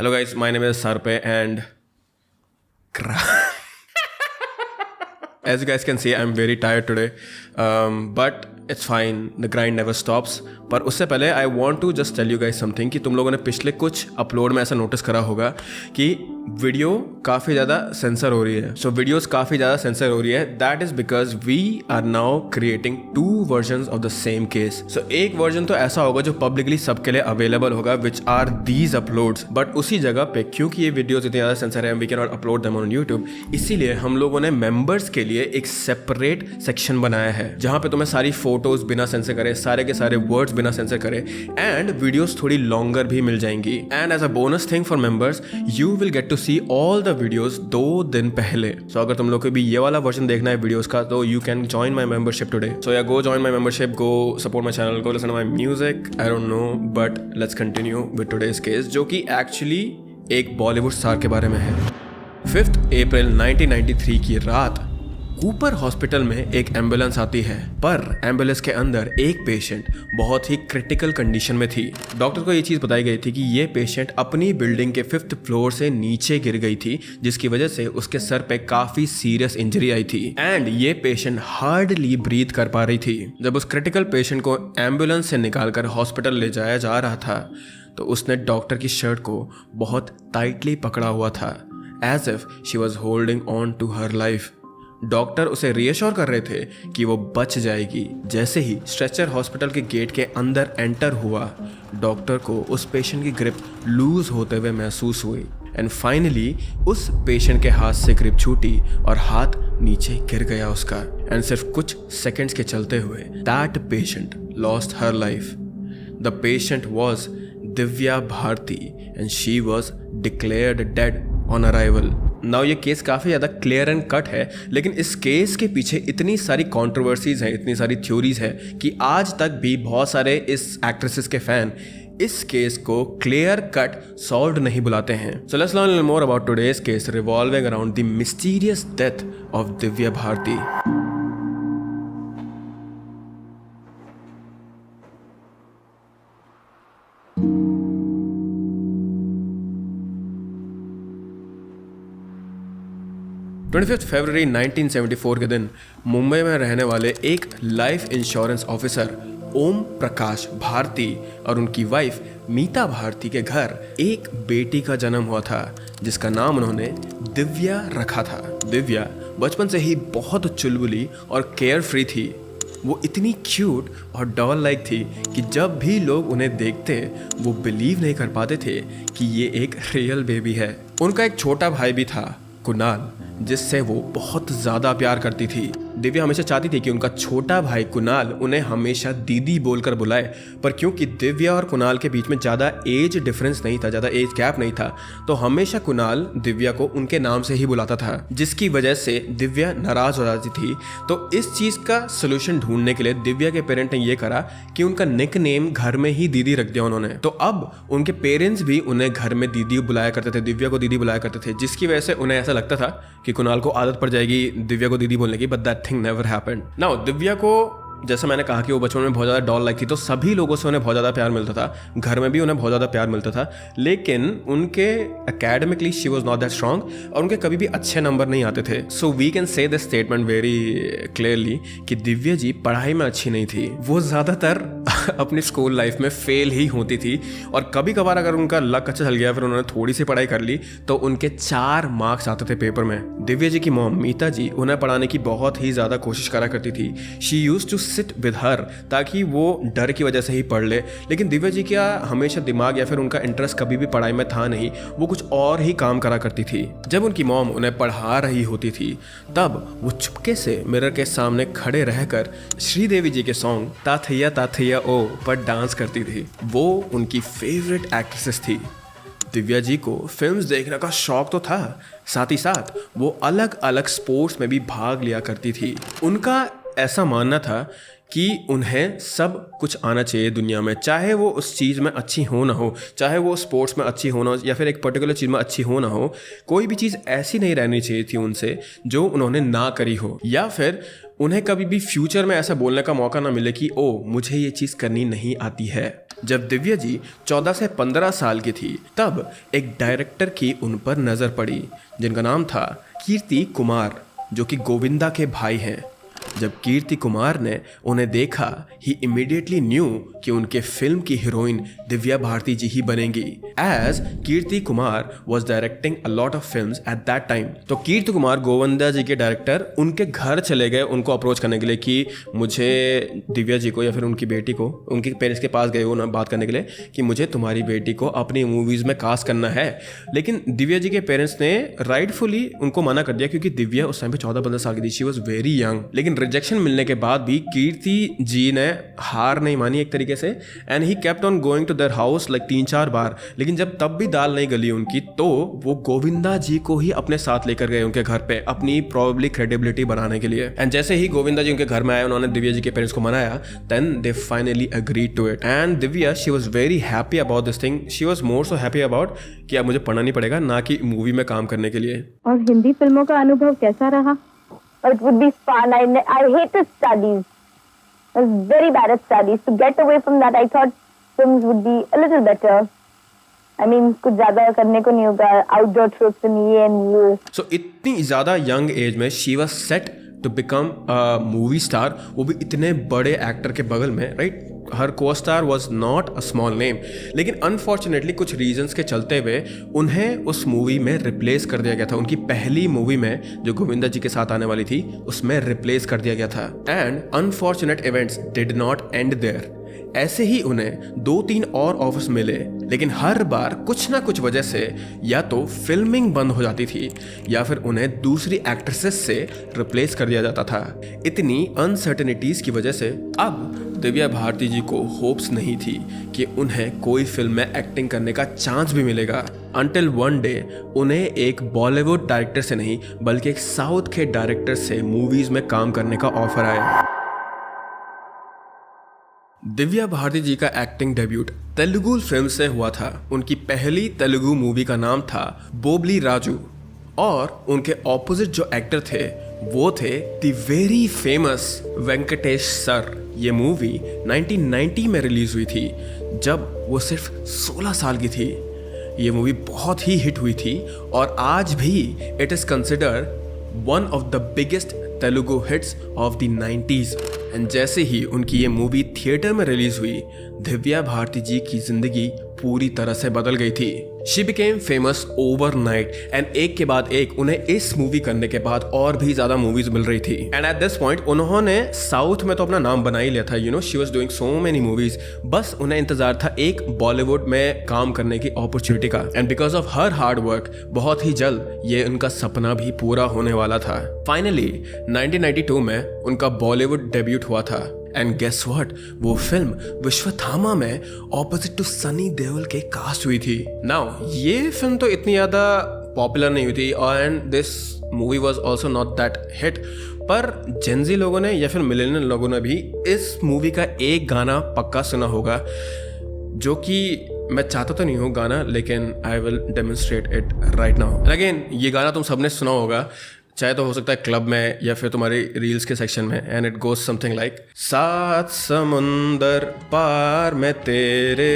Hello guys, my name is Sarpe and as you guys can see, I'm very tired today, but it's fine. The grind never stops. पर उससे पहले I want to just tell you guys something कि तुम लोगों ने पिछले कुछ upload में ऐसा नोटिस करा होगा कि वीडियो काफ़ी ज़्यादा सेंसर हो रही है. सो वीडियोस काफ़ी ज़्यादा सेंसर हो रही है. That is because we are now creating 2 version of the same case. So एक वर्जन तो ऐसा होगा जो पब्लिकली सबके लिए अवेलेबल होगा, which are these uploads. But उसी जगह पे क्योंकि ये वीडियोज इतनी ज़्यादा सेंसर है, we can not upload them on YouTube, इसीलिए हम लोगों ने मेंबर्स के लिए एक सेपरेट सेक्शन बनाया है जहाँ पे तुम्हें सारी फोटोज बिना सेंसर करे, सारे के सारे वर्ड्स बिना सेंसर करे, एंड वीडियोस थोड़ी लॉन्गर भी मिल जाएंगी. And as a bonus thing for members, you will get to see all the videos 2 दिन पहले. सो अगर तुम लोग को भी ये वाला वर्जन देखना है वीडियोस का, तो you can join my membership today. So yeah go join my membership, go support my channel, go listen to my music. I don't know, but let's continue with today's case, जो कि actually एक Bollywood star के बारे में है. 5 अप्रैल 1993 की रात Cooper hospital में एक एम्बुलेंस आती है, पर एम्बुलेंस के अंदर एक पेशेंट बहुत ही क्रिटिकल कंडीशन में थी. डॉक्टर को ये चीज़ बताई गई थी कि ये पेशेंट अपनी बिल्डिंग के 5th फ्लोर से नीचे गिर गई थी, जिसकी वजह से उसके सर पे काफ़ी सीरियस इंजरी आई थी एंड ये पेशेंट हार्डली ब्रीथ कर पा रही थी. जब उस क्रिटिकल पेशेंट को एम्बुलेंस से निकालकर हॉस्पिटल ले जाया जा रहा था, तो उसने डॉक्टर की शर्ट को बहुत टाइटली पकड़ा हुआ था, as if she was holding on to her life. Doctor उसे रीअश्योर कर रहे थे कि वो बच जाएगी. जैसे ही स्ट्रेचर हॉस्पिटल के गेट के अंदर एंटर हुआ, डॉक्टर को उस पेशेंट की ग्रिप लूज होते हुए महसूस हुई एंड फाइनली उस पेशेंट के हाथ से ग्रिप छूटी और हाथ नीचे गिर गया उसका. एंड सिर्फ कुछ सेकेंड्स के चलते हुए that patient lost her life. The patient was Divya Bharti and she was declared dead on arrival. Now ये केस काफ़ी ज़्यादा क्लियर एंड कट है, लेकिन इस केस के पीछे इतनी सारी कंट्रोवर्सीज हैं, इतनी सारी थ्योरीज हैं कि आज तक भी बहुत सारे इस एक्ट्रेसेस के फैन इस केस को क्लियर कट सॉल्व नहीं बुलाते हैं. So let's learn more about today's case revolving around the mysterious death of Divya Bharti. फरवरी 1974 के दिन मुंबई में रहने वाले एक life insurance officer Om Prakash Bharti और उनकी वाइफ मीता भारती के घर एक बेटी का जन्म हुआ था, जिसका नाम उन्होंने दिव्या रखा था. दिव्या बचपन से ही बहुत चुलबुली और केयर फ्री थी. वो इतनी क्यूट और डॉल लाइक थी कि जब भी लोग उन्हें देखते वो बिलीव नहीं कर पाते थे कि ये एक रियल बेबी है. उनका एक छोटा भाई भी था, कुणाल, जिससे वो बहुत ज़्यादा प्यार करती थी. दिव्या हमेशा चाहती थी कि उनका छोटा भाई कुणाल उन्हें हमेशा दीदी बोलकर बुलाए, पर क्योंकि दिव्या और कुणाल के बीच में ज़्यादा एज डिफरेंस नहीं था, ज़्यादा एज गैप नहीं था, तो हमेशा कुणाल दिव्या को उनके नाम से ही बुलाता था, जिसकी वजह से दिव्या नाराज़ हो जाती थी. तो इस चीज़ का सोल्यूशन ढूंढने के लिए दिव्या के पेरेंट ने ये करा कि उनका निक नेम घर में ही दीदी रख दिया उन्होंने. तो अब उनके पेरेंट्स भी उन्हें घर में दीदी बुलाया करते थे, दिव्या को दीदी बुलाया करते थे, जिसकी वजह से उन्हें ऐसा लगता था कि कुणाल को आदत पड़ जाएगी दिव्या को दीदी बोलने की. But that thing never happened. Now Divya को, जैसा मैंने कहा कि वो बचपन में बहुत ज़्यादा डॉल लाइक थी, तो सभी लोगों से उन्हें बहुत ज़्यादा प्यार मिलता था, घर में भी उन्हें बहुत ज़्यादा प्यार मिलता था. लेकिन उनके academically she was not that strong और उनके कभी भी अच्छे नंबर नहीं आते थे. So we can say this statement very clearly कि दिव्या जी पढ़ाई में अच्छी नहीं थी. वो ज़्यादातर अपनी स्कूल लाइफ में फेल ही होती थी और कभी कभार अगर उनका लक अच्छा चल गया, फिर उन्होंने थोड़ी सी पढ़ाई कर ली, तो उनके 4 मार्क्स आते थे पेपर में. दिव्या जी की मॉम मीता जी उन्हें पढ़ाने की बहुत ही ज़्यादा कोशिश करा करती थी. She used to sit with her ताकि वो डर की वजह से ही पढ़ ले. लेकिन दिव्या जी का हमेशा दिमाग या फिर उनका इंटरेस्ट कभी भी पढ़ाई में था नहीं, वो कुछ और ही काम करा करती थी. जब उनकी मॉम उन्हें पढ़ा रही होती थी, तब वो चुपके से मिरर के सामने खड़े रहकर श्रीदेवी जी के सॉन्ग ताथैया ओ पर डांस करती थी. वो उनकी फेवरेट एक्ट्रेसेस थी. दिव्या जी को फिल्म्स देखने का शौक तो था, साथ ही साथ वो अलग अलग स्पोर्ट्स में भी भाग लिया करती थी. उनका ऐसा मानना था कि उन्हें सब कुछ आना चाहिए दुनिया में, चाहे वो उस चीज़ में अच्छी हो ना हो, चाहे वो स्पोर्ट्स में अच्छी हो ना हो या फिर एक पर्टिकुलर चीज़ में अच्छी हो ना हो, कोई भी चीज़ ऐसी नहीं रहनी चाहिए थी उनसे जो उन्होंने ना करी हो, या फिर उन्हें कभी भी फ्यूचर में ऐसा बोलने का मौका ना मिले कि ओ मुझे ये चीज़ करनी नहीं आती है. जब दिव्या जी 14 से 15 साल की थी तब एक डायरेक्टर की उन पर नज़र पड़ी जिनका नाम था कीर्ति कुमार, जो कि गोविंदा के भाई हैं। जब कीर्ति कुमार ने उन्हें देखा ही इमीडिएटली न्यू कि उनके फिल्म की हीरोइन दिव्या भारती जी ही बनेंगी, as Kirti Kumar was directing a lot of films at that time. तो कीर्ति कुमार गोविंदा जी के डायरेक्टर उनके घर चले गए उनको अप्रोच करने के लिए कि मुझे दिव्या जी को या फिर उनकी बेटी को, उनके पेरेंट्स के पास गए वो ना बात करने के लिए कि मुझे तुम्हारी बेटी को अपनी मूवीज़ में कास्ट करना है। लेकिन दिव्या जी के पेरेंट्स ने राइटफुली उनको मना कर दिया क्योंकि दिव्या उस टाइम पे 14-15 साल की थी, शी वॉज वेरी यंग। लेकिन रिजेक्शन मिलने के बाद भी कीर्ति जी ने हार नहीं मानी एक तरीके से, and he kept on going to their house like 3-4 बार। लेकिन जब तब भी दाल नहीं गली उनकी, तो वो गोविंदा जी को ही अपने साथ लेकर गए उनके घर पे अपनी प्रोबेबली क्रेडिबिलिटी बनाने के लिए। एंड जैसे ही गोविंदा जी उनके घर में आए, उन्होंने दिव्या जी के पेरेंट्स को मनाया, then they finally agreed to it. And Divya she was very happy about this thing, she was more so happy about कि अब मुझे पढ़ना नहीं पड़ेगा, ना कि मूवी में काम करने के लिए। और हिंदी फिल्मों का अनुभव कैसा रहा? It would be fun. I hated studies. I was very bad at studies. To get away from that, I thought films would be a little better. I mean, कुछ ज़्यादा करने को नहीं होगा, outdoor trips and ये and वो. So इतनी ज़्यादा यंग एज में she was set to become a movie star, वो भी इतने बड़े एक्टर के बगल में, राइट? हर को star was not a small name. लेकिन अनफॉर्चुनेटली कुछ रीजंस के चलते हुए उन्हें उस मूवी में रिप्लेस कर दिया गया था। उनकी पहली मूवी में जो गोविंदा जी के साथ आने वाली थी उसमें रिप्लेस कर दिया गया था। And unfortunate events did not end there. ऐसे ही उन्हें 2-3 और ऑफर्स मिले, लेकिन हर बार कुछ ना कुछ वजह से या तो फिल्मिंग बंद हो जाती थी या फिर उन्हें दूसरी एक्ट्रेसेस से रिप्लेस कर दिया जाता था। इतनी अनसर्टेनिटीज की वजह से अब दिव्या भारती जी को होप्स नहीं थी कि उन्हें कोई फिल्म में एक्टिंग करने का चांस भी मिलेगा, अंटिल वन डे उन्हें एक बॉलीवुड डायरेक्टर से नहीं बल्कि एक साउथ के डायरेक्टर से मूवीज में काम करने का ऑफर आया। दिव्या भारती जी का एक्टिंग डेब्यूट तेलुगु फिल्म से हुआ था। उनकी पहली तेलुगु मूवी का नाम था बोबली राजू, और उनके ऑपोजिट जो एक्टर थे वो थे the very famous Venkatesh sir. ये मूवी 1990 में रिलीज हुई थी जब वो सिर्फ 16 साल की थी। ये मूवी बहुत ही हिट हुई थी और आज भी it is considered one of the biggest Telugu hits of the 90s। And जैसे ही उनकी ये मूवी थिएटर में रिलीज हुई, दिव्या भारती जी की जिंदगी पूरी तरह से बदल गई थी। She became famous overnight, and एक के बाद एक उन्हें इस मूवी करने के बाद और भी ज्यादा मूवीज मिल रही थी। एंड एट दिस पॉइंट उन्होंने साउथ में तो अपना नाम बना ही लिया था, you know she was doing so many movies. बस उन्हें इंतजार था एक बॉलीवुड में काम करने की अपॉर्चुनिटी का, and because of her hard work बहुत ही जल्द ये उनका सपना भी पूरा होने वाला था। फाइनली 1992 में उनका बॉलीवुड डेब्यूट हुआ था, एंड गेस व्हाट, वो फिल्म विश्वथामा में ऑपोजिट टू सनी देओल के कास्ट हुई थी। नाउ ये फिल्म तो इतनी ज़्यादा पॉपुलर नहीं हुई थी, and this movie was also not that hit, पर जेनजी लोगों ने या फिर मिलेनियल लोगों ने भी इस मूवी का एक गाना पक्का सुना होगा, जो कि मैं चाहता तो नहीं हूँ गाना, लेकिन I will demonstrate it right now. Again ये गाना तुम सबने सुना होगा, चाहे तो हो सकता है क्लब में या फिर तुम्हारी रील्स के सेक्शन में, and it goes something like 7 समुंदर पार में तेरे।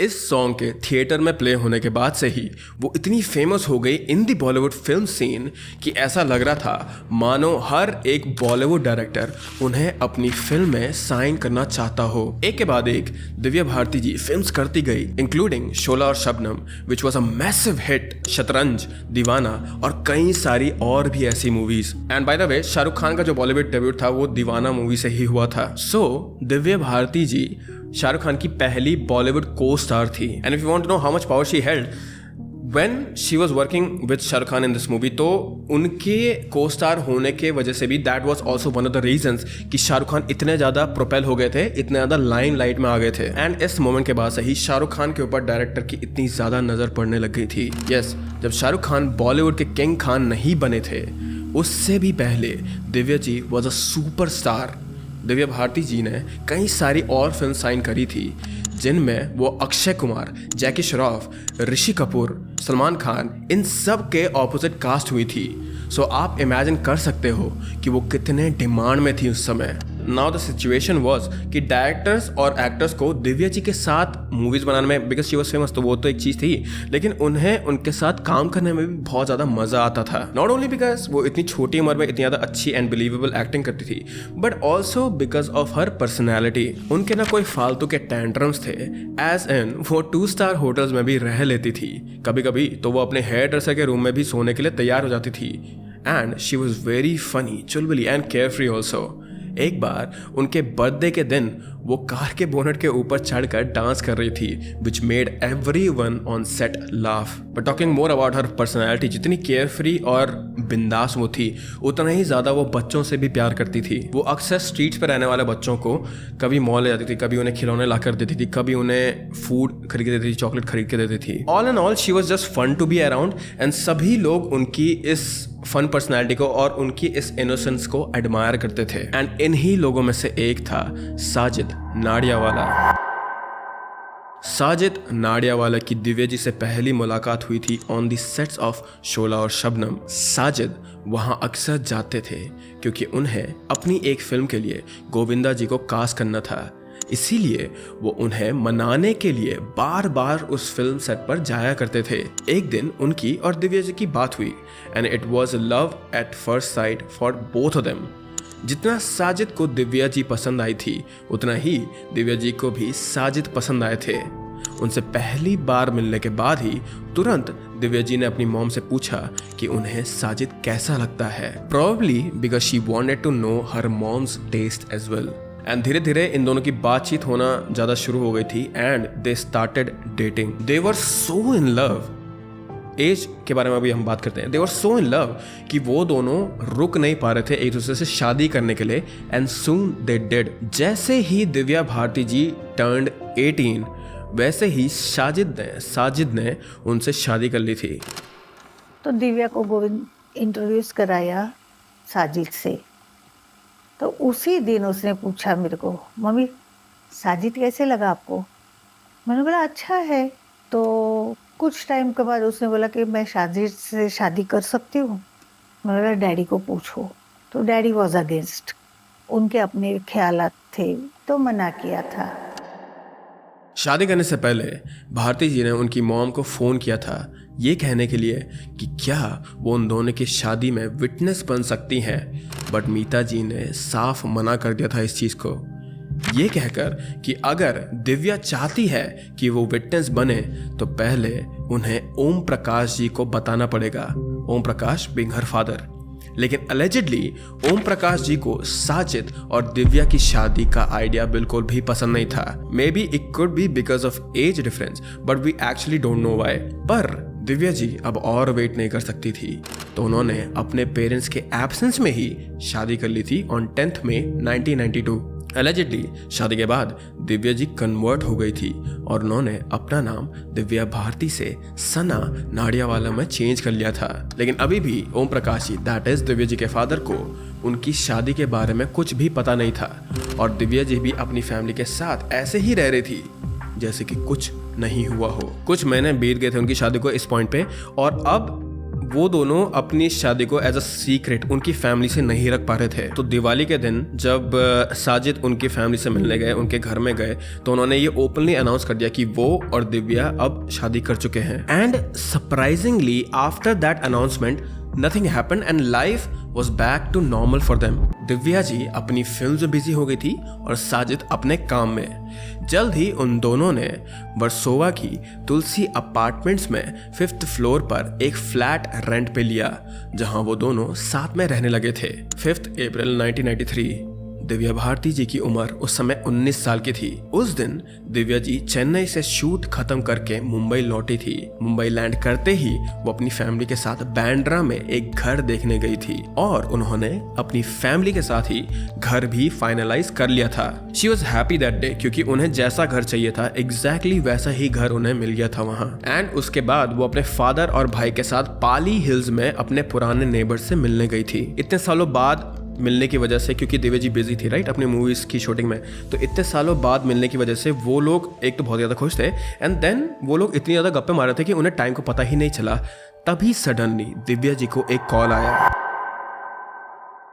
इस सॉन्ग के थिएटर में प्ले होने के बाद से ही वो इतनी फेमस हो गई इन दी बॉलीवुड फिल्म सीन कि ऐसा लग रहा था मानो हर एक बॉलीवुड डायरेक्टर उन्हें अपनी फिल्म में साइन करना चाहता हो। एक के बाद एक दिव्या भारती जी फिल्म्स करती गई, इंक्लूडिंग शोला और Shabnam which was a massive hit, शतरंज, दीवाना और कई सारी और भी ऐसी movies. And by the way Shahrukh Khan का जो बॉलीवुड डेब्यूट था वो दीवाना मूवी से ही हुआ था। सो दिव्या भारती जी शाहरुख खान की पहली बॉलीवुड को स्टार थी। And if you want to know how much power she held when she was working with Shahrukh Khan in this movie, तो उनके को स्टार होने के वजह से भी that was also one of the reasons कि शाहरुख खान इतने ज़्यादा प्रोपेल हो गए थे, इतने ज़्यादा लाइमलाइट में आ गए थे। एंड इस मोमेंट के बाद से ही शाहरुख खान के ऊपर डायरेक्टर की इतनी ज़्यादा नज़र पड़ने लग गई थी। यस, जब शाहरुख खान बॉलीवुड के किंग खान नहीं बने थे, उससे भी पहले Divya ji was a superstar. Divya Bharti ji ने कई सारी और फिल्म साइन करी थी जिनमें वो अक्षय कुमार, जैकी श्रॉफ, ऋषि कपूर, सलमान खान, इन सब के ऑपोजिट कास्ट हुई थी। सो आप इमेजिन कर सकते हो कि वो कितने डिमांड में थी उस समय। नाउ द सिचुएशन वाज कि डायरेक्टर्स और एक्टर्स को दिव्या जी के साथ मूवीज बनाने में, बिकॉज शी वाज फेमस, तो वो तो एक चीज़ थी, लेकिन उन्हें उनके साथ काम करने में भी बहुत ज़्यादा मज़ा आता था। नॉट ओनली बिकॉज वो इतनी छोटी उम्र में इतनी ज़्यादा अच्छी एंड बिलीवेबल एक्टिंग करती थी, but also because of her personality. उनके ना कोई फालतू के टेंट्रम्स थे, एज एन वो 2 स्टार होटल्स में भी रह लेती थी। कभी कभी तो वो अपने हेयर ड्रेसर के रूम में भी सोने के लिए तैयार हो जाती थी। And she was very funny, Chulbuli and carefree also. एक बार उनके बर्थडे के दिन वो कार के बोनट के ऊपर चढ़कर डांस कर रही थी, which made everyone on set laugh. But talking more about her personality, जितनी केयरफ्री और बिंदास वो थी, उतना ही ज़्यादा वो बच्चों से भी प्यार करती थी। वो अक्सर स्ट्रीट्स पर रहने वाले बच्चों को कभी मॉल ले जाती थी, कभी उन्हें खिलौने ला कर देती थी, कभी उन्हें फूड खरीद के देती थी, चॉकलेट खरीद के देती थी। All and all she was just fun to be around, and सभी लोग उनकी इस फन पर्सनैलिटी को और उनकी इस इनोसेंस को एडमायर करते थे। एंड इन्हीं लोगों में से एक था साजिद नाडियावाला। साजिद नाडियावाला की दिव्या जी से पहली मुलाकात हुई थी ऑन द सेट्स ऑफ शोला और शबनम। साजिद वहां अक्सर जाते थे क्योंकि उन्हें अपनी एक फिल्म के लिए गोविंदा जी को कास्ट करना था, इसीलिए वो उन्हें मनाने के लिए बार बार उस फिल्म सेट पर जाया करते थे। एक दिन उनकी और दिव्या जी की बात हुई, and it was love at first sight for both of them. जितना साजिद को दिव्या जी पसंद आई थी, उतना ही दिव्या जी को भी साजिद पसंद आए थे। उनसे पहली बार मिलने के बाद ही तुरंत दिव्या जी ने अपनी मॉम से पूछा कि उन्हें साजिद कैसा लगता है, probably because she wanted to know her mom's taste as well. And धीरे धीरे इन दोनों की बातचीत होना ज़्यादा शुरू हो गई थी, and they started dating. They were so in love, age के बारे में अभी हम बात करते हैं। दे वर सो इन लव कि वो दोनों रुक नहीं पा रहे थे एक दूसरे से शादी करने के लिए, एंड सून दे डिड। जैसे ही दिव्या भारती जी टर्न्ड 18, वैसे ही साजिद ने उनसे शादी कर ली थी। तो दिव्या को गोविंद इंट्रोड्यूस कराया साजिद से, तो उसी दिन उसने पूछा मेरे को, मम्मी साजिद कैसे लगा आपको? मैंने बोला अच्छा है। तो कुछ टाइम के बाद उसने बोला कि मैं साजिद से शादी कर सकती हूँ। मैंने बोला डैडी को पूछो। तो डैडी वॉज अगेंस्ट, उनके अपने ख्यालात थे, तो मना किया था। शादी करने से पहले भारती जी ने उनकी मॉम को फ़ोन किया था ये कहने के लिए कि क्या वो उन दोनों की शादी में विटनेस बन सकती हैं, बट मीता जी ने साफ मना कर दिया था इस चीज़ को, ये कहकर कि अगर दिव्या चाहती है कि वो विटनेस बने तो पहले उन्हें ओम प्रकाश जी को बताना पड़ेगा, Om Prakash being her father. लेकिन अलेजिडली ओम प्रकाश जी को साजिद और दिव्या की शादी का आइडिया बिल्कुल भी पसंद नहीं था। Maybe it could be because of age difference, but we actually don't know why. पर दिव्या जी अब और वेट नहीं कर सकती थी, तो उन्होंने अपने पेरेंट्स के एब्सेंस में ही शादी कर ली थी ऑन 10 मई 1992। एलिजिडली शादी के बाद दिव्या जी कन्वर्ट हो गई थी और उन्होंने अपना नाम दिव्या भारती से सना नाडियावाला में चेंज कर लिया था। लेकिन अभी भी ओम प्रकाश जी, दैट इज दिव्या जी के फादर को, उनकी शादी के बारे में कुछ भी पता नहीं था और दिव्या जी भी अपनी फैमिली के साथ ऐसे ही रह रही थी जैसे कि कुछ नहीं हुआ हो। कुछ महीने बीत गए थे उनकी शादी को इस पॉइंट पे, और अब वो दोनों अपनी शादी को एज अ सीक्रेट उनकी फैमिली से नहीं रख पा रहे थे। तो दिवाली के दिन जब साजिद उनकी फैमिली से मिलने गए, उनके घर में गए, तो उन्होंने ये ओपनली अनाउंस कर दिया कि वो और दिव्या अब शादी कर चुके हैं। And surprisingly after that announcement nothing happened and life was back to normal for them. Divya ji अपनी फिल्म में बिजी हो गई थी और साजिद अपने काम में। जल्द ही उन दोनों ने वर्सोवा की तुलसी अपार्टमेंट्स में 5th फ्लोर पर एक फ्लैट रेंट पे लिया, जहां वो दोनों साथ में रहने लगे थे। 5 अप्रैल 1993। दिव्या भारती जी की उम्र उस समय 19 साल की थी। उस दिन दिव्या जी चेन्नई से शूट खत्म करके मुंबई लौटी थी। मुंबई लैंड करते ही वो अपनी फैमिली के साथ बैंड्रा में एक घर देखने गई थी और उन्होंने अपनी फैमिली के साथ ही घर भी फाइनलाइज कर लिया था। She was happy that day क्योंकि उन्हें जैसा घर चाहिए था एग्जैक्टली वैसा ही घर उन्हें मिल गया था वहाँ। एंड उसके बाद वो अपने फादर और भाई के साथ पाली हिल्स में अपने पुराने नेबर से मिलने गई थी। इतने सालों बाद मिलने की वजह से, क्योंकि दिव्या जी बिजी थी राइट अपनी मूवीज की शूटिंग में, तो इतने सालों बाद मिलने की वजह से वो लोग एक तो बहुत ज़्यादा खुश थे, एंड देन वो लोग इतनी ज़्यादा गप्पे मार रहे थे कि उन्हें टाइम को पता ही नहीं चला। तभी सडनली दिव्या जी को एक कॉल आया।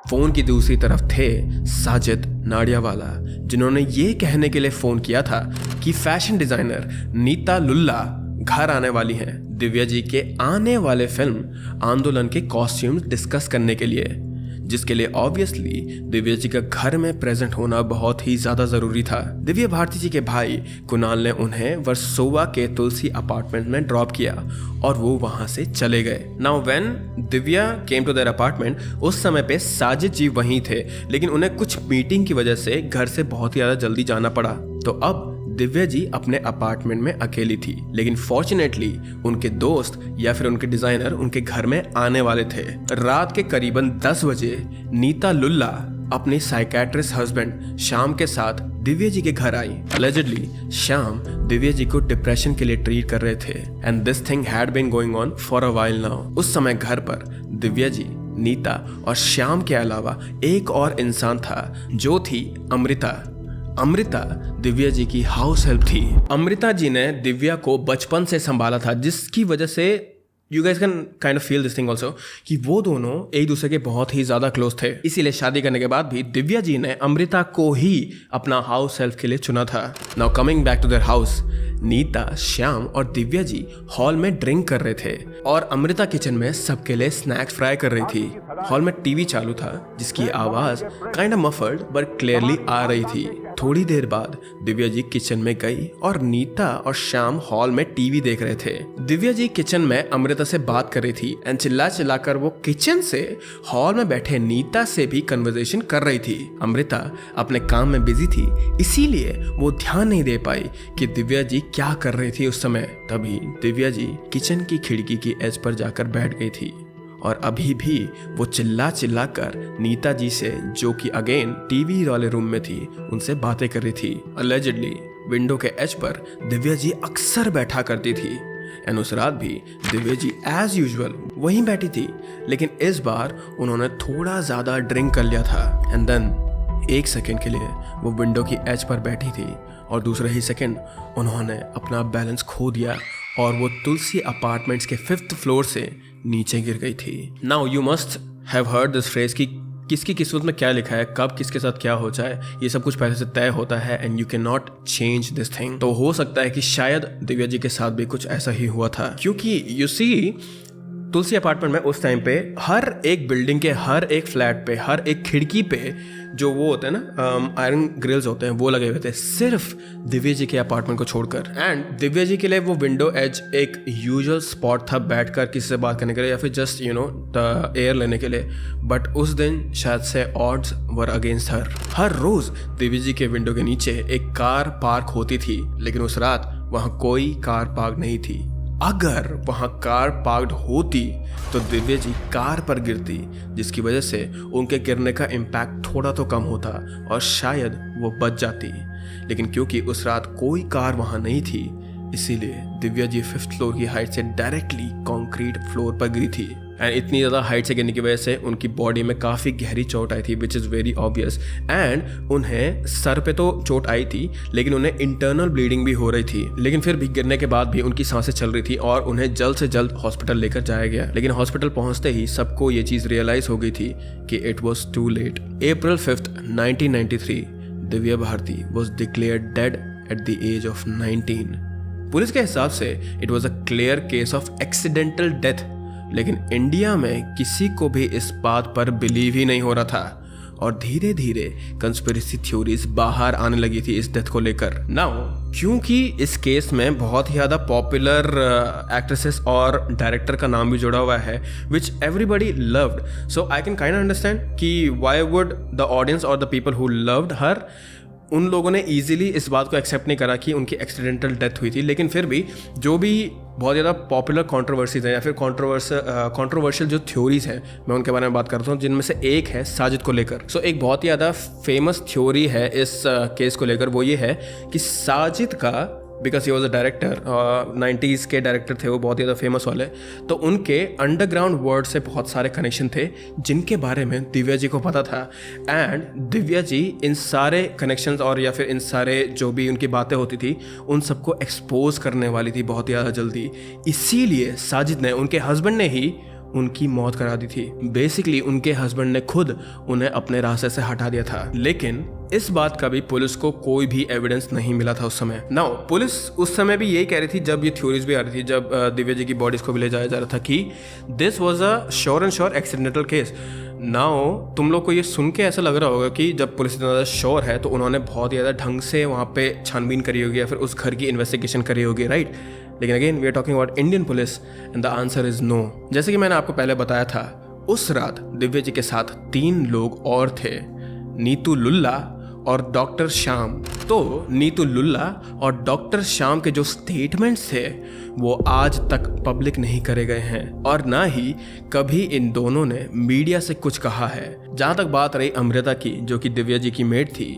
फोन की दूसरी तरफ थे साजिद नाडियावाला, जिन्होंने ये कहने के लिए फोन किया था कि फैशन डिजाइनर नीता लुल्ला घर आने वाली हैं दिव्या जी के आने वाले फिल्म आंदोलन के कॉस्ट्यूम्स डिस्कस करने के लिए, जिसके लिए ऑब्वियसली दिव्या जी का घर में प्रेजेंट होना बहुत ही ज्यादा जरूरी था। दिव्या भारती जी के भाई कुणाल ने उन्हें वर्सोवा के तुलसी अपार्टमेंट में ड्रॉप किया और वो वहां से चले गए। Now when Divya came to their apartment, उस समय पे साजिद जी वहीं थे, लेकिन उन्हें कुछ मीटिंग की वजह से घर से बहुत ही ज्यादा जल्दी जाना पड़ा। तो अब दिव्या जी अपने अपार्टमेंट में अकेली थी, लेकिन फॉर्चुनेटली उनके दोस्त या फिर उनके डिजाइनर उनके घर में आने वाले थे। रात के करीबन 10 बजे नीता लुल्ला अपने साइकेट्रिस्ट हस्बैंड श्याम के साथ दिव्या जी के घर आई। अलेजिडली श्याम दिव्या जी को डिप्रेशन के लिए ट्रीट कर रहे थे and this thing had been going on for a while now. उस समय घर पर दिव्या जी, नीता और श्याम के अलावा एक और इंसान था जो थी अमृता दिव्या जी की हाउस हेल्प थी। अमृता जी ने दिव्या को बचपन से संभाला था, जिसकी वजह से you guys can kind of feel this thing also कि वो दोनों एक दूसरे के बहुत ही ज्यादा क्लोज थे। इसीलिए शादी करने के बाद भी दिव्या जी ने अमृता को ही अपना हाउस हेल्प के लिए चुना था। Now coming back to their house, Neeta, Shyam और दिव्या जी हॉल में ड्रिंक कर रहे थे और अमृता किचन में सबके लिए स्नैक्स फ्राई कर रही थी। हॉल में टीवी चालू था जिसकी आवाज kind of muffled but clearly आ रही थी। थोड़ी देर बाद दिव्या जी किचन में गई और नीता और श्याम हॉल में टीवी देख रहे थे। दिव्या जी किचन में अमृता से बात कर रही थी एंड चिल्लाकर वो किचन से हॉल में बैठे नीता से भी कन्वर्सेशन कर रही थी। अमृता अपने काम में बिजी थी, इसीलिए वो ध्यान नहीं दे पाई कि दिव्या जी क्या कर रही थी उस समय। तभी दिव्या जी किचन की खिड़की की एज पर जाकर बैठ गई थी और अभी भी वो चिल्ला कर नीता जी से, जो कि अगेन टीवी वाले रूम में थी, उनसे बातें कर रही थी। अलेजिडली विंडो के एज पर दिव्या जी अक्सर बैठा करती थी एंड उस रात भी दिव्या जी एज यूजुअल वहीं बैठी थी, लेकिन इस बार उन्होंने थोड़ा ज्यादा ड्रिंक कर लिया था एंड देन एक सेकेंड के लिए वो विंडो की एज पर बैठी थी और दूसरा ही सेकेंड उन्होंने अपना बैलेंस खो दिया और वो तुलसी अपार्टमेंट्स के 5th फ्लोर से नीचे गिर गई थी। Now you must have heard this phrase कि किसकी किस्मत में क्या लिखा है, कब किसके साथ क्या हो जाए, ये सब कुछ पहले से तय होता है and you can not change this thing. तो हो सकता है कि शायद दिव्या जी के साथ भी कुछ ऐसा ही हुआ था, क्योंकि यू सी तुलसी अपार्टमेंट में उस टाइम पे हर एक बिल्डिंग के हर एक फ्लैट पे हर एक खिड़की पे जो वो होते हैं ना आयरन ग्रिल्स होते हैं वो लगे हुए थे, सिर्फ दिव्या जी के अपार्टमेंट को छोड़कर। एंड दिव्या जी के लिए वो विंडो एज एक यूजुअल स्पॉट था बैठकर किसी से बात करने के लिए या फिर just you know the air लेने के लिए। बट उस दिन शायद से ऑड्स वर अगेंस्ट हर। हर रोज दिव्या जी के विंडो के नीचे एक कार पार्क होती थी, लेकिन उस रात वहां कोई कार पार्क नहीं थी। अगर वहां कार पार्क्ड होती तो दिव्या जी कार पर गिरती, जिसकी वजह से उनके गिरने का इम्पैक्ट थोड़ा तो कम होता और शायद वो बच जाती। लेकिन क्योंकि उस रात कोई कार वहां नहीं थी, इसीलिए दिव्या जी 5th फ्लोर की हाइट से डायरेक्टली कंक्रीट फ्लोर पर गिरी थी। एंड इतनी ज़्यादा हाइट से गिरने की वजह से उनकी बॉडी में काफ़ी गहरी चोट आई थी, which is very obvious. And उन्हें सर पे तो चोट आई थी, लेकिन उन्हें इंटरनल ब्लीडिंग भी हो रही थी। लेकिन फिर भी गिरने के बाद भी उनकी सांसें चल रही थी और उन्हें जल्द से जल्द हॉस्पिटल लेकर जाया गया। लेकिन हॉस्पिटल पहुंचते ही सबको ये चीज़ रियलाइज हो गई थी कि it was too late. April 5th, 1993 Divya Bharti was declared dead at the age of 19। Police के हिसाब से it was a clear case of accidental death, लेकिन इंडिया में किसी को भी इस बात पर बिलीव ही नहीं हो रहा था और धीरे धीरे कंस्पिरेसी थ्योरीज बाहर आने लगी थी इस डेथ को लेकर। नाउ क्योंकि इस केस में बहुत ही ज़्यादा पॉपुलर एक्ट्रेसेस और डायरेक्टर का नाम भी जुड़ा हुआ है which everybody loved, so I can kind understand कि व्हाई वुड द ऑडियंस और the people who loved her, उन लोगों ने इजीली इस बात को एक्सेप्ट नहीं करा कि उनकी एक्सीडेंटल डेथ हुई थी। लेकिन फिर भी जो भी बहुत ज़्यादा पॉपुलर कंट्रोवर्सीज हैं या फिर कंट्रोवर्शियल जो थ्योरीज हैं, मैं उनके बारे में बात करता हूँ, जिनमें से एक है साजिद को लेकर। सो एक बहुत ही ज़्यादा फेमस थ्योरी है इस केस को लेकर, वो ये है कि साजिद का, because he was a director, 90s के डायरेक्टर थे वो, बहुत ही ज़्यादा फेमस वाले, तो उनके अंडरग्राउंड वर्ल्ड से बहुत सारे कनेक्शन थे जिनके बारे में दिव्या जी को पता था। एंड दिव्या जी इन सारे कनेक्शंस और या फिर इन सारे जो भी उनकी बातें होती थी उन सबको एक्सपोज करने वाली थी बहुत ही ज़्यादा जल्दी। इसीलिए साजिद ने, उनके हस्बैंड ने ही उनकी मौत करा दी थी। बेसिकली उनके हस्बैंड ने खुद उन्हें अपने रास्ते से हटा दिया था, लेकिन इस बात का भी पुलिस को कोई भी एविडेंस नहीं मिला था उस समय। नाउ पुलिस उस समय भी यही कह रही थी, जब ये थ्योरीज भी आ रही थी, जब दिव्या जी की बॉडीज को भी ले जाया जा रहा था, कि this was a sure and sure accidental case. Now तुम लोग को ये सुन के ऐसा लग रहा होगा कि जब पुलिस इतना ज़्यादा श्योर है तो उन्होंने बहुत ही ज़्यादा ढंग से वहाँ पे छानबीन करी होगी या फिर उस घर की इन्वेस्टिगेशन करी होगी, राइट? लेकिन again we are talking about Indian police and the answer is no. जैसे कि मैंने आपको पहले बताया था, उस रात दिव्या जी के साथ 3 लोग और थे, नीतू लुल्ला और डॉक्टर श्याम। तो नीतू लुल्ला और डॉक्टर श्याम के जो स्टेटमेंट्स थे वो आज तक पब्लिक नहीं करे गए हैं और ना ही कभी इन दोनों ने मीडिया से कुछ कहा है। जहाँ तक बात रही अमृता की, जो कि दिव्या जी की मेड थी,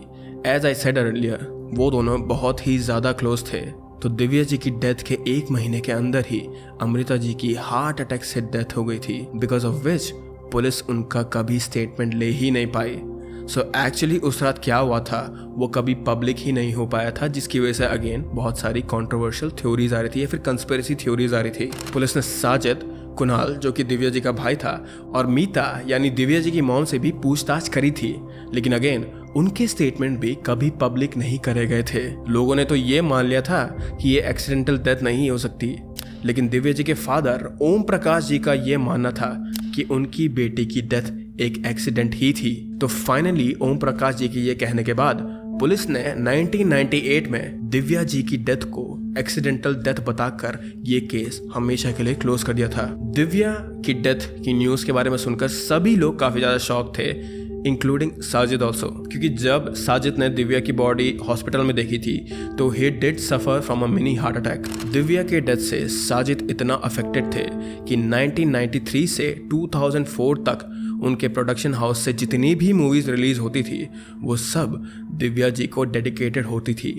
एज आई सेड अर्लियर, वो दोनों बहुत ही ज़्यादा क्लोज थे। तो दिव्या जी की डेथ के 1 महीने के अंदर ही अमृता जी की हार्ट अटैक से डेथ हो गई थी, बिकॉज ऑफ विच पुलिस उनका कभी स्टेटमेंट ले ही नहीं पाई। सो एक्चुअली उस रात क्या हुआ था वो कभी पब्लिक ही नहीं हो पाया था, जिसकी वजह से अगेन बहुत सारी कंट्रोवर्शियल थ्योरीज आ रही थी या फिर कंस्पिरेसी थ्योरीज आ रही थी। पुलिस ने साजिद, कुणाल जो कि दिव्या जी का भाई था, और मीता यानी दिव्या जी की मॉम से भी पूछताछ करी थी, लेकिन अगेन उनके स्टेटमेंट भी कभी पब्लिक नहीं करे गए थे। लोगों ने तो ये मान लिया था कि ये एक्सीडेंटल डेथ नहीं हो सकती, लेकिन दिव्या जी के फादर ओम प्रकाश जी का ये मानना था कि उनकी बेटी की डेथ एक एक्सीडेंट ही थी। तो फाइनली ओम प्रकाश जी के ये कहने के बाद पुलिस ने 1998 में दिव्या जी की डेथ को एक्सीडेंटल डेथ बताकर ये केस हमेशा के लिए क्लोज कर दिया था। दिव्या की डेथ की न्यूज़ के बारे में सुनकर सभी लोग काफ़ी ज़्यादा शॉक थे, इंक्लूडिंग साजिद ऑल्सो, क्योंकि जब साजिद ने दिव्या की बॉडी हॉस्पिटल में देखी थी तो he did suffer from a mini heart attack. Divya के डेथ से साजिद इतना अफेक्टेड थे कि 1993 से 2004 तक उनके प्रोडक्शन हाउस से जितनी भी मूवीज़ रिलीज़ होती थी वो सब दिव्या जी को डेडिकेटेड होती थी।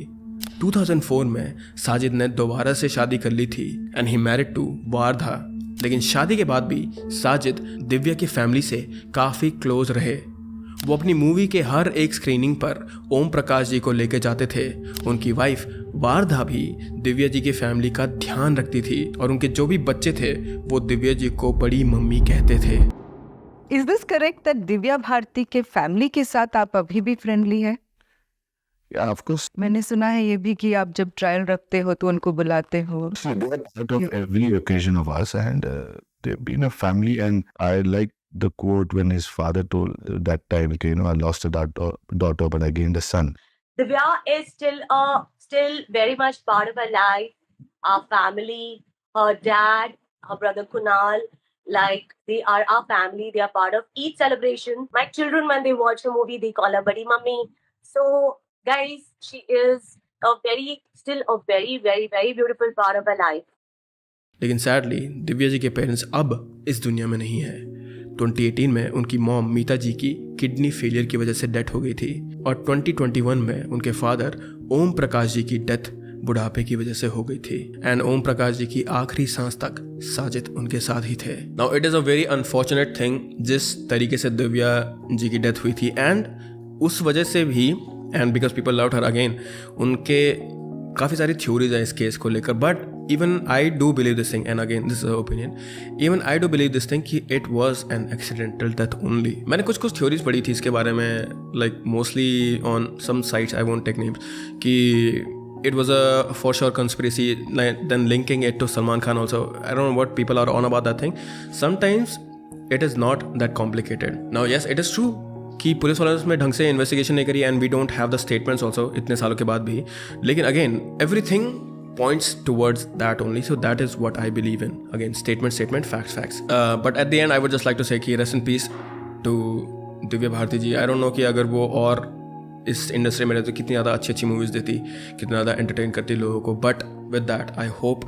2004 में साजिद ने दोबारा से शादी कर ली थी and he married to Wardha, लेकिन शादी के बाद भी साजिद दिव्या की फैमिली से काफ़ी क्लोज रहे। वो अपनी मूवी के हर एक स्क्रीनिंग पर ओम प्रकाश जी को लेके जाते थे। उनकी वाइफ वारधा भी दिव्या जी की फैमिली का ध्यान रखती थी और उनके जो भी बच्चे थे वो दिव्या जी को बड़ी मम्मी कहते थे। Is this correct that Divya Bharti के फैमिली के साथ आप अभी भी फ्रेंडली हैं? Yeah, of course. मैंने सुना है ये भी कि आप जब ट्रायल रखते हो तो उनको बुलाते हो। So they are part of every occasion of us, and they've been a family. And I like the quote when his father told that time, okay, I lost a daughter, but I gained a son. Divya is still very much part of our life, our family, her dad, her brother Kunal. Like, they are our family. They are part of each celebration. My children, when they watch the movie, they call her Badi Mummy. So, guys, she is still a very, very, very beautiful part of our life. लेकिन sadly Divya ji के parents अब इस दुनिया में नहीं है। 2018 में उनकी मॉम मीता जी की किडनी फेलियर की वजह से डेथ हो गई थी और 2021 में उनके फादर ओम प्रकाश जी की डेथ बुढ़ापे की वजह से हो गई थी एंड ओम प्रकाश जी की आखिरी सांस तक साजिद उनके साथ ही थे। Now it is a very unfortunate thing जिस तरीके से दिव्या जी की डेथ हुई थी एंड उस वजह से भी and because people loved her again, उनके काफ़ी सारी थ्योरीज हैं इस केस को लेकर, but even I do believe this thing and again this is opinion, even I do believe this thing कि it was an accidental death only. मैंने कुछ थ्योरीज पढ़ी थी इसके बारे में, like mostly on some sites, I won't take names, कि it was a for sure conspiracy, then linking it to Salman Khan also. I don't know what people are on about that thing. Sometimes it is not that complicated. Now yes, it is true कि police वालों ने उसमें ढंग से investigation नहीं करी and we don't have the statements also इतने सालों के बाद भी, लेकिन again everything points towards that only, so that is what I believe in. Again, statement, facts. But at the end I would just like to say कि rest in peace to Divya Bharti ji. I don't know कि अगर वो और इस industry में रहती तो कितनी ज़्यादा अच्छी मूवीज़ देती, कितना ज़्यादा एंटरटेन करती लोगों को, but with that I hope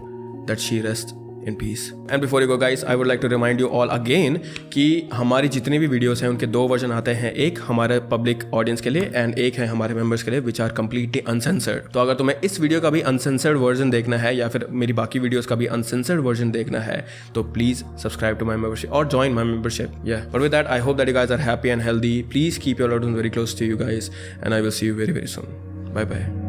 that she rest in peace. And before you go guys, I would like to remind you all again कि हमारी जितनी भी वीडियोस हैं उनके 2 वर्जन आते हैं, एक हमारे पब्लिक ऑडियंस के लिए एंड एक है हमारे मेंबर्स के लिए, विच आर कम्प्लीटली अनसेंसर्ड। तो अगर तुम्हें इस वीडियो का भी अनसेंसर्ड वर्जन देखना है या फिर मेरी बाकी वीडियोस का भी अनसेंसर्ड वर्जन देखना है तो please subscribe to my membership और join my membership. But with that I hope that you guys are happy and healthy. Please keep your loved ones very close to you guys and I will see you very very soon. Bye bye.